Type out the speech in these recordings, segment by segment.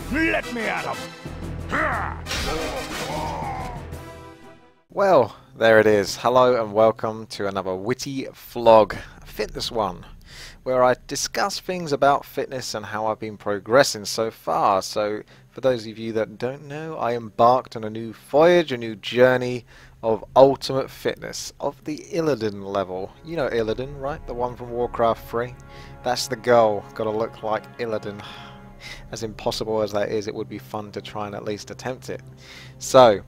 Let me at him! Well, there it is. Hello and welcome to another witty vlog, a fitness one, where I discuss things about fitness and how I've been progressing so far. So, for those of you that don't know, I embarked on a new voyage, a new journey of ultimate fitness, of the Illidan level. You know Illidan, right? The one from Warcraft 3? That's the goal. Gotta look like Illidan. As impossible as that is, it would be fun to try and at least attempt it. So,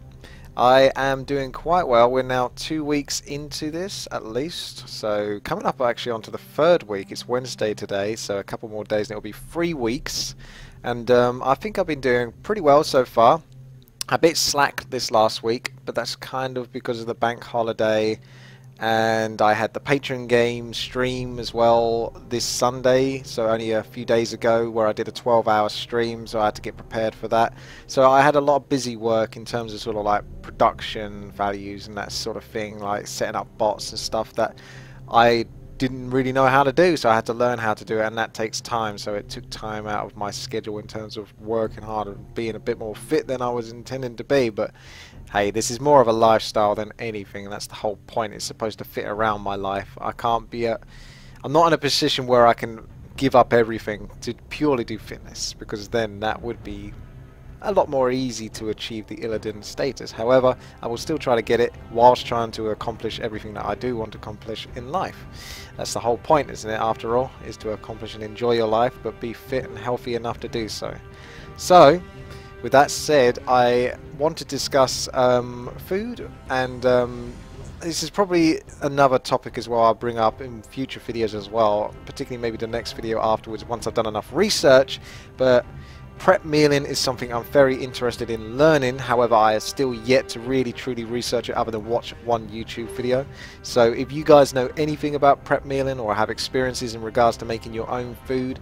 I am doing quite well. We're now 2 weeks into this at least. So coming up actually onto the third week. It's Wednesday today, so a couple more days and it'll be 3 weeks. And I think I've been doing pretty well so far. A bit slack this last week, but that's kind of because of the bank holiday. And I had the Patreon game stream as well this Sunday, so only a few days ago, where I did a 12-hour stream, so I had to get prepared for that. So I had a lot of busy work in terms of sort of like production values and that sort of thing, like setting up bots and stuff that I didn't really know how to do, so I had to learn how to do it, and that takes time. So it took time out of my schedule in terms of working hard and being a bit more fit than I was intending to be. But hey, this is more of a lifestyle than anything, and that's the whole point. It's supposed to fit around my life. I'm not in a position where I can give up everything to purely do fitness, because then that would be a lot more easy to achieve the Illidan status. However, I will still try to get it whilst trying to accomplish everything that I do want to accomplish in life. That's the whole point, isn't it, after all, is to accomplish and enjoy your life, but be fit and healthy enough to do so. So, with that said, I want to discuss food, and this is probably another topic as well I'll bring up in future videos as well, particularly maybe the next video afterwards once I've done enough research. But prep mealing is something I'm very interested in learning. However, I have still yet to really truly research it other than watch one YouTube video. So if you guys know anything about prep mealing or have experiences in regards to making your own food,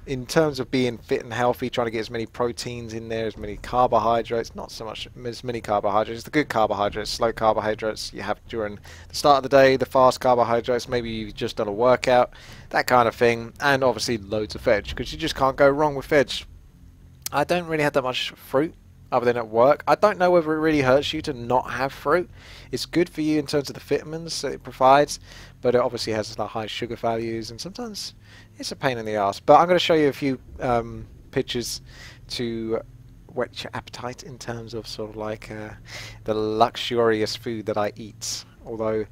in terms of being fit and healthy, trying to get as many proteins in there, as many carbohydrates, not so much as many carbohydrates, the good carbohydrates, slow carbohydrates you have during the start of the day, the fast carbohydrates, maybe you've just done a workout, that kind of thing, and obviously loads of veg, because you just can't go wrong with veg. I don't really have that much fruit other than at work. I don't know whether it really hurts you to not have fruit. It's good for you in terms of the vitamins that it provides, but it obviously has the high sugar values, and sometimes it's a pain in the ass. But I'm going to show you a few pictures to whet your appetite in terms of sort of like the luxurious food that I eat. Although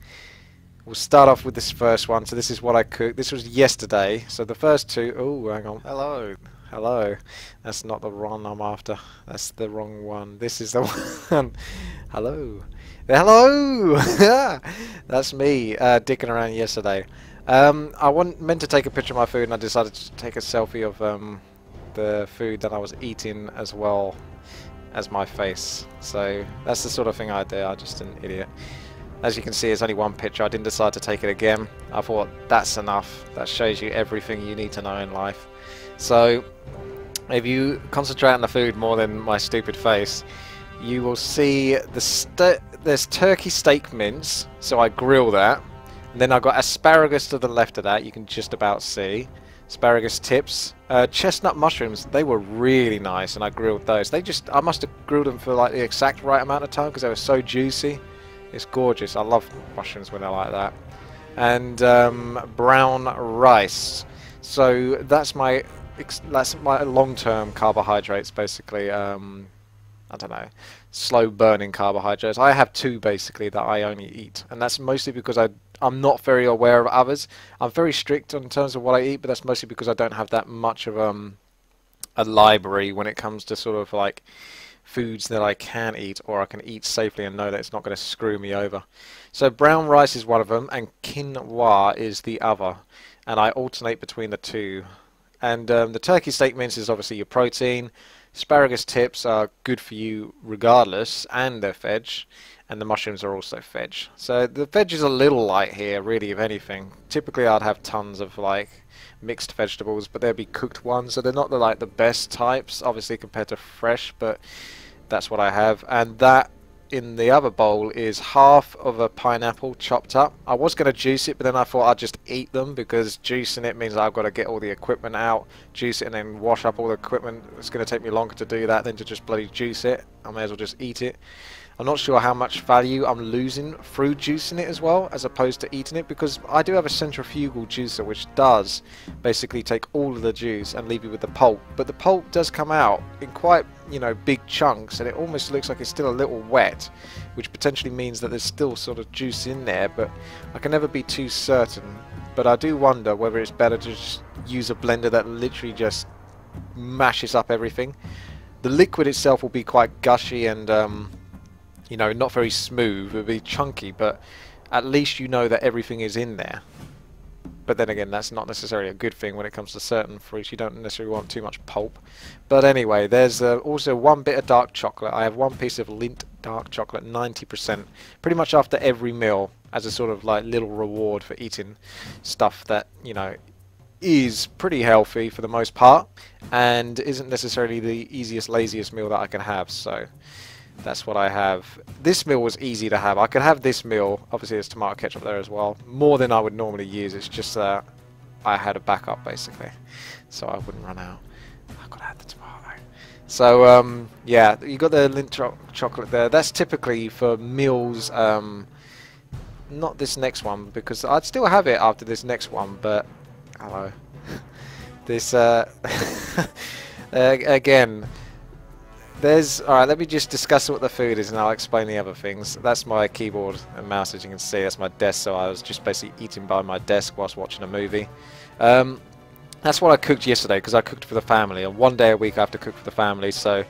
we'll start off with this first one. So this is what I cooked. This was yesterday. So the first two. Oh, hang on. Hello. Hello. That's not the one I'm after. That's the wrong one. This is the one. Hello. Hello! That's me dicking around yesterday. I meant to take a picture of my food, and I decided to take a selfie of the food that I was eating as well as my face. So that's the sort of thing I do. I'm just an idiot. As you can see, it's only one picture. I didn't decide to take it again. I thought that's enough. That shows you everything you need to know in life. So if you concentrate on the food more than my stupid face, you will see there's turkey steak mince, so I grill that. And then I've got asparagus to the left of that, you can just about see. Asparagus tips. Chestnut mushrooms, they were really nice, and I grilled those. I must have grilled them for like the exact right amount of time because they were so juicy. It's gorgeous. I love mushrooms when they're like that. And brown rice. So that's my long-term carbohydrates, basically. I don't know, slow burning carbohydrates. I have two basically that I only eat, and that's mostly because I'm not very aware of others. I'm very strict in terms of what I eat, but that's mostly because I don't have that much of a library when it comes to sort of like foods that I can eat or I can eat safely and know that it's not going to screw me over. So brown rice is one of them, and quinoa is the other, and I alternate between the two. And the turkey steak mince is obviously your protein. Asparagus tips are good for you regardless, and they're veg, and the mushrooms are also veg. So the veg is a little light here, really, if anything. Typically I'd have tons of like mixed vegetables, but they'd be cooked ones, so they're not the best types, obviously, compared to fresh, but that's what I have. And that in the other bowl is half of a pineapple chopped up. I was going to juice it, but then I thought I'd just eat them, because juicing it means I've got to get all the equipment out, juice it, and then wash up all the equipment. It's going to take me longer to do that than to just bloody juice it. I may as well just eat it. I'm not sure how much value I'm losing through juicing it as well, as opposed to eating it, because I do have a centrifugal juicer which does basically take all of the juice and leave you with the pulp. But the pulp does come out in quite, you know, big chunks, and it almost looks like it's still a little wet, which potentially means that there's still sort of juice in there, but I can never be too certain. But I do wonder whether it's better to just use a blender that literally just mashes up everything. The liquid itself will be quite gushy and you know, not very smooth. It'll be chunky, but at least you know that everything is in there. But then again, that's not necessarily a good thing when it comes to certain fruits. You don't necessarily want too much pulp. But anyway, there's also one bit of dark chocolate. I have one piece of Lindt dark chocolate, 90%, pretty much after every meal, as a sort of like little reward for eating stuff that, you know, is pretty healthy for the most part, and isn't necessarily the easiest, laziest meal that I can have. So that's what I have. This meal was easy to have. I could have this meal, obviously there's tomato ketchup there as well, more than I would normally use. It's just that I had a backup basically, so I wouldn't run out. I've got to have the tomato. So yeah, you got the Lindt chocolate there. That's typically for meals, not this next one, because I'd still have it after this next one, but hello. This again, there's, alright, let me just discuss what the food is and I'll explain the other things. That's my keyboard and mouse, as you can see. That's my desk, so I was just basically eating by my desk whilst watching a movie. That's what I cooked yesterday, because I cooked for the family, and one day a week I have to cook for the family, so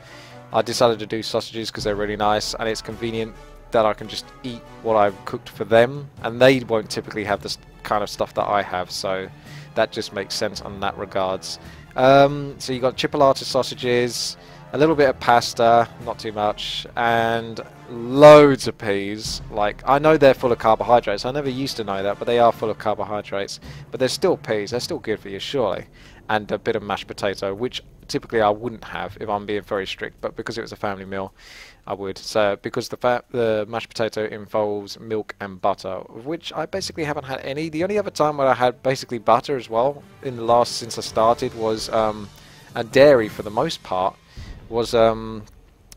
I decided to do sausages because they're really nice, and it's convenient that I can just eat what I've cooked for them, and they won't typically have this kind of stuff that I have, so that just makes sense on that regards. So you got chipolata sausages, a little bit of pasta, not too much, and loads of peas. Like, I know they're full of carbohydrates. I never used to know that, but they are full of carbohydrates. But they're still peas. They're still good for you, surely. And a bit of mashed potato, which typically I wouldn't have if I'm being very strict, but because it was a family meal, I would. So because the mashed potato involves milk and butter, of which I basically haven't had any. The only other time where I had basically butter as well in the last, since I started, was and dairy for the most part, was on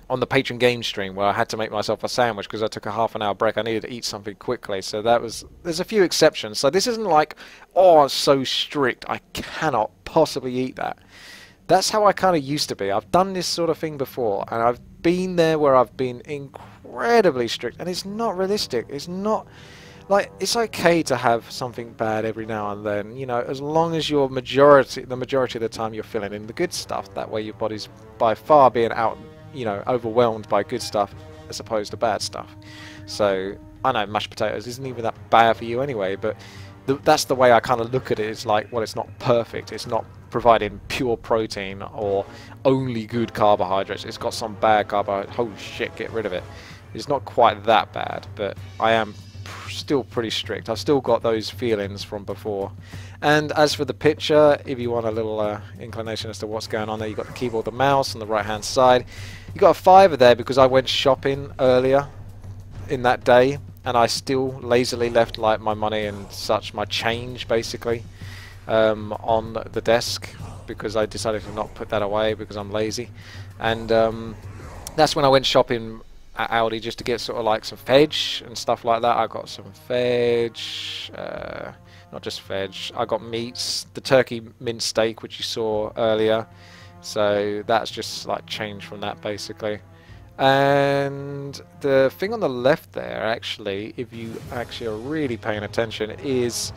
the Patron game stream, where I had to make myself a sandwich because I took a half-an-hour break. I needed to eat something quickly, so that was, there's a few exceptions. So this isn't like, oh, it's so strict, I cannot possibly eat that. That's how I kind of used to be. I've done this sort of thing before, and I've been there where I've been incredibly strict, and it's not realistic. It's not, like, it's okay to have something bad every now and then, you know, as long as the majority of the time you're filling in the good stuff. That way your body's by far being out, you know, overwhelmed by good stuff as opposed to bad stuff. So I know mashed potatoes isn't even that bad for you anyway, but that's the way I kind of look at it. It's like, well, it's not perfect. It's not providing pure protein or only good carbohydrates. It's got some bad carbohydrates. Holy shit, get rid of it. It's not quite that bad, but I am still pretty strict. I've still got those feelings from before. And as for the picture, if you want a little inclination as to what's going on there, you've got the keyboard, the mouse on the right hand side. You got a fiver there because I went shopping earlier in that day, and I still lazily left like my money and such, my change basically, on the desk, because I decided to not put that away because I'm lazy. And that's when I went shopping at Aldi, just to get sort of like some veg and stuff like that. I got some veg, not just veg, I got meats, the turkey mince steak which you saw earlier, so that's just like change from that basically. And the thing on the left there, actually, if you actually are really paying attention, is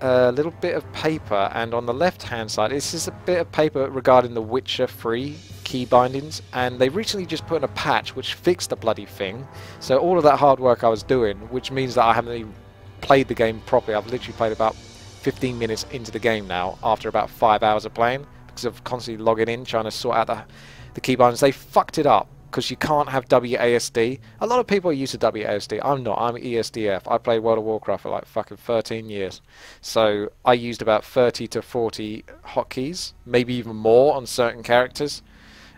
a little bit of paper, and on the left hand side this is a bit of paper regarding the Witcher 3 key bindings, and they recently just put in a patch which fixed the bloody thing. So all of that hard work I was doing, which means that I haven't even played the game properly. I've literally played about 15 minutes into the game now after about 5 hours of playing, because of constantly logging in trying to sort out the key bindings. They fucked it up because you can't have WASD. A lot of people are used to WASD. I'm not. I'm ESDF. I played World of Warcraft for like fucking 13 years. So I used about 30 to 40 hotkeys, maybe even more on certain characters.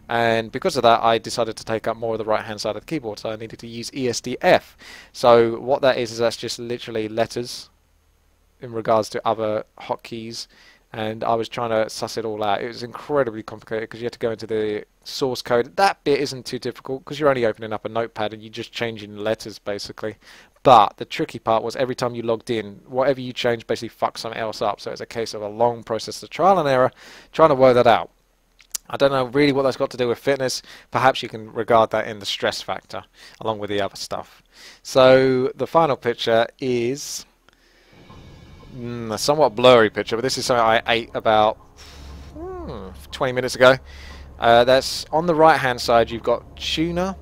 And because of that, I decided to take up more of the right hand side of the keyboard, so I needed to use ESDF. So what that is that's just literally letters in regards to other hotkeys, and I was trying to suss it all out. It was incredibly complicated because you had to go into the source code. That bit isn't too difficult because you're only opening up a notepad and you're just changing letters basically. But the tricky part was every time you logged in, whatever you changed basically fucked something else up. So it's a case of a long process of trial and error trying to work that out. I don't know really what that's got to do with fitness. Perhaps you can regard that in the stress factor along with the other stuff. So the final picture is a somewhat blurry picture, but this is something I ate about 20 minutes ago. That's on the right hand side. You've got tuna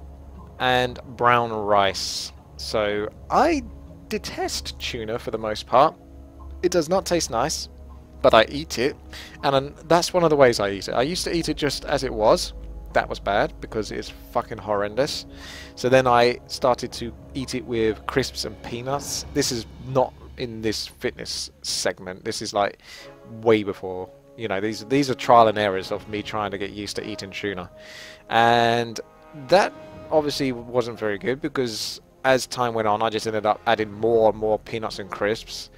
and brown rice. So I detest tuna for the most part. It does not taste nice, but I eat it, and that's one of the ways I eat it. I used to eat it just as it was. That was bad because it's fucking horrendous. So then I started to eat it with crisps and peanuts. This is not in this fitness segment. This is like way before. You know, these are trial and errors of me trying to get used to eating tuna, and that obviously wasn't very good because as time went on, I just ended up adding more and more peanuts and crisps.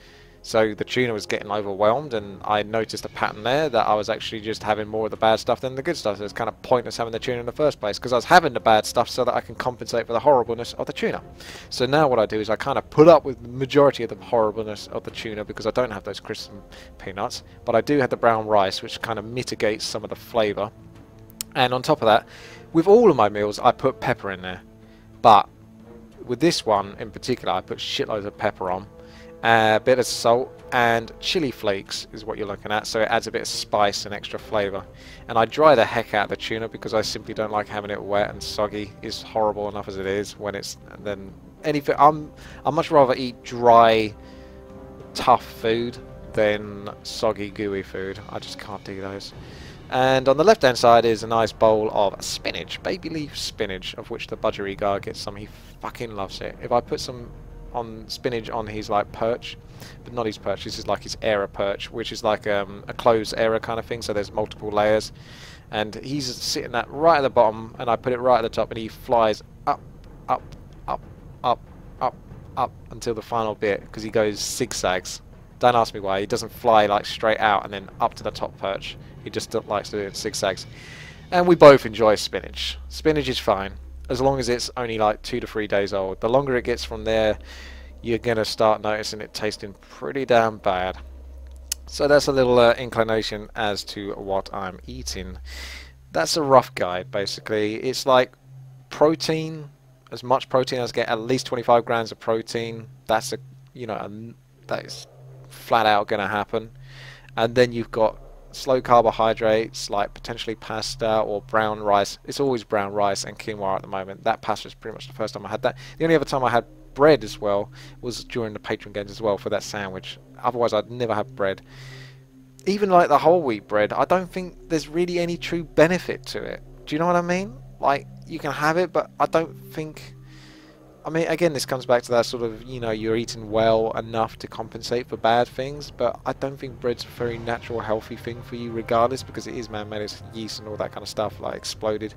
So the tuna was getting overwhelmed, and I noticed a pattern there that I was actually just having more of the bad stuff than the good stuff. So it's kind of pointless having the tuna in the first place because I was having the bad stuff so that I can compensate for the horribleness of the tuna. So now what I do is I kind of put up with the majority of the horribleness of the tuna because I don't have those crisps and peanuts, but I do have the brown rice, which kind of mitigates some of the flavour. And on top of that, with all of my meals, I put pepper in there. But with this one in particular, I put shitloads of pepper on. A bit of salt and chili flakes is what you're looking at, so it adds a bit of spice and extra flavour. And I dry the heck out of the tuna because I simply don't like having it wet and soggy. It's horrible enough as it is when it's then anything. I much rather eat dry, tough food than soggy, gooey food. I just can't do those. And on the left hand side is a nice bowl of spinach, baby leaf spinach, of which the budgery guy gets some. He fucking loves it. If I put some on spinach on his like perch, but not his perch, this is like his area perch, which is like a closed area kind of thing, so there's multiple layers, and he's sitting at right at the bottom and I put it right at the top, and he flies up up up up up up until the final bit because he goes zigzags. Don't ask me why. He doesn't fly like straight out and then up to the top perch. He just likes to do it in zigzags. And we both enjoy spinach. Spinach is fine as long as it's only like 2 to 3 days old. The longer it gets from there, you're going to start noticing it tasting pretty damn bad. So that's a little inclination as to what I'm eating. That's a rough guide basically. It's like protein, as much protein as I get, at least 25 grams of protein. That's a, you know, that is flat out going to happen. And then you've got slow carbohydrates like potentially pasta or brown rice. It's always brown rice and quinoa at the moment. That pasta is pretty much the first time I had that. The only other time I had bread as well was during the Patreon games as well for that sandwich. Otherwise I'd never have bread. Even like the whole wheat bread, I don't think there's really any true benefit to it. Do you know what I mean? Like, you can have it, but I don't think... I mean, again, this comes back to that sort of, you know, you're eating well enough to compensate for bad things, but I don't think bread's a very natural, healthy thing for you regardless, because it is man-made, it's yeast and all that kind of stuff, like exploded.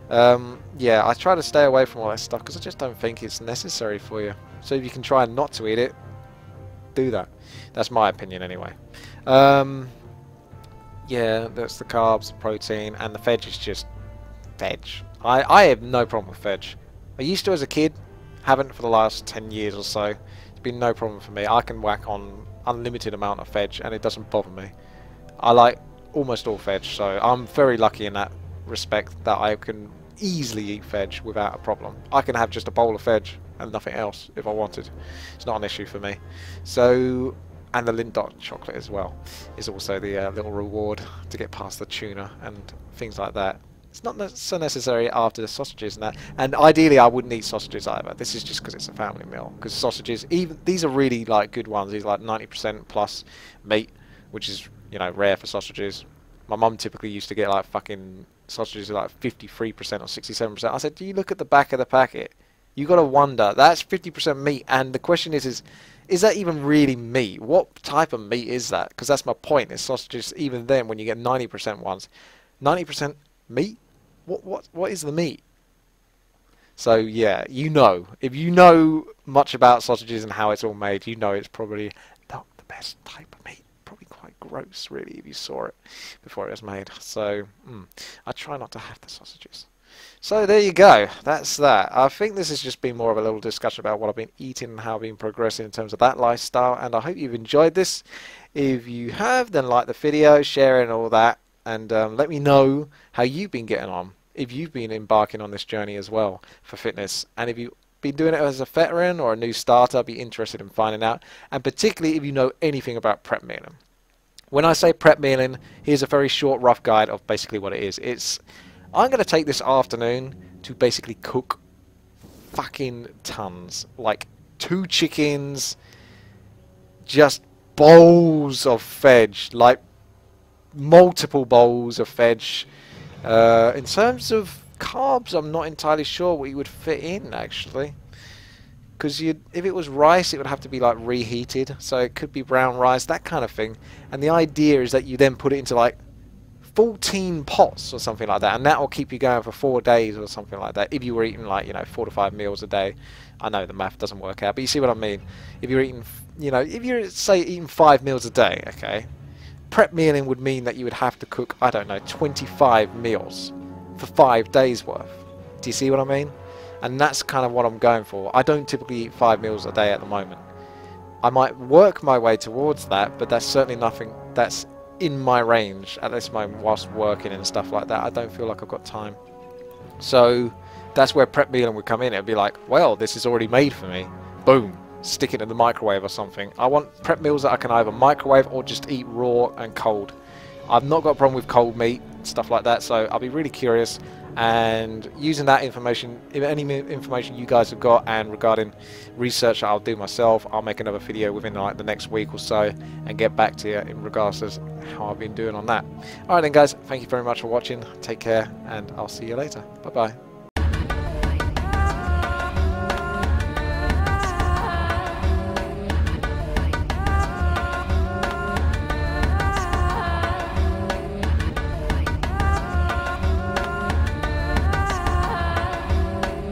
Yeah, I try to stay away from all that stuff because I just don't think it's necessary for you. So if you can try not to eat it, do that. That's my opinion anyway. Yeah, that's the carbs, the protein, and the veg is just veg. I have no problem with veg. I used to as a kid. Haven't for the last 10 years or so. It's been no problem for me. I can whack on unlimited amount of veg and it doesn't bother me. I like almost all veg, so I'm very lucky in that respect that I can easily eat veg without a problem. I can have just a bowl of veg and nothing else if I wanted. It's not an issue for me. So, and the Lindt Dot chocolate as well is also the little reward to get past the tuna and things like that. It's not so necessary after the sausages and that. And ideally, I wouldn't eat sausages either. This is just because it's a family meal. Because sausages, even these are really like good ones. These are like 90% plus meat, which is, you know, rare for sausages. My mum typically used to get like fucking sausages like 53% or 67%. I said, do you look at the back of the packet? You got to wonder. That's 50% meat. And the question is that even really meat? What type of meat is that? Because that's my point. Is sausages, even then, when you get 90% ones, 90% meat? what is the meat? So yeah, you know, if you know much about sausages and how it's all made, you know it's probably not the best type of meat. Probably quite gross, really, if you saw it before it was made. So I try not to have the sausages. So there you go. That's that. I think this has just been more of a little discussion about what I've been eating and how I've been progressing in terms of that lifestyle. And I hope you've enjoyed this. If you have, then like the video, share it and all that. And let me know how you've been getting on. If you've been embarking on this journey as well for fitness. And if you've been doing it as a veteran or a new starter, I'd be interested in finding out. And particularly if you know anything about prep mealing. When I say prep mealing, here's a very short, rough guide of basically what it is. I'm going to take this afternoon to basically cook fucking tons. Like 2 chickens, just bowls of veg, like multiple bowls of veg. In terms of carbs, I'm not entirely sure what you would fit in, actually. Because if it was rice, it would have to be like reheated. So it could be brown rice, that kind of thing. And the idea is that you then put it into like 14 pots or something like that. And that will keep you going for 4 days or something like that. If you were eating like, 4 to 5 meals a day. I know the math doesn't work out, but you see what I mean. If you're eating, if you're, say, eating 5 meals a day, okay. Prep mealing would mean that you would have to cook, I don't know, 25 meals for 5 days worth. Do you see what I mean? And that's kind of what I'm going for. I don't typically eat 5 meals a day at the moment. I might work my way towards that, but that's certainly nothing that's in my range at this moment whilst working and stuff like that. I don't feel like I've got time. So that's where prep mealing would come in. It'd be like, well, this is already made for me. Boom. Stick it in the microwave or something. I want prep meals that I can either microwave or just eat raw and cold. I've not got a problem with cold meat, stuff like that, so I'll be really curious. And using that information, if any information you guys have got and regarding research that I'll do myself, I'll make another video within like the next week or so and get back to you in regards to how I've been doing on that. Alright then guys, thank you very much for watching. Take care and I'll see you later. Bye bye.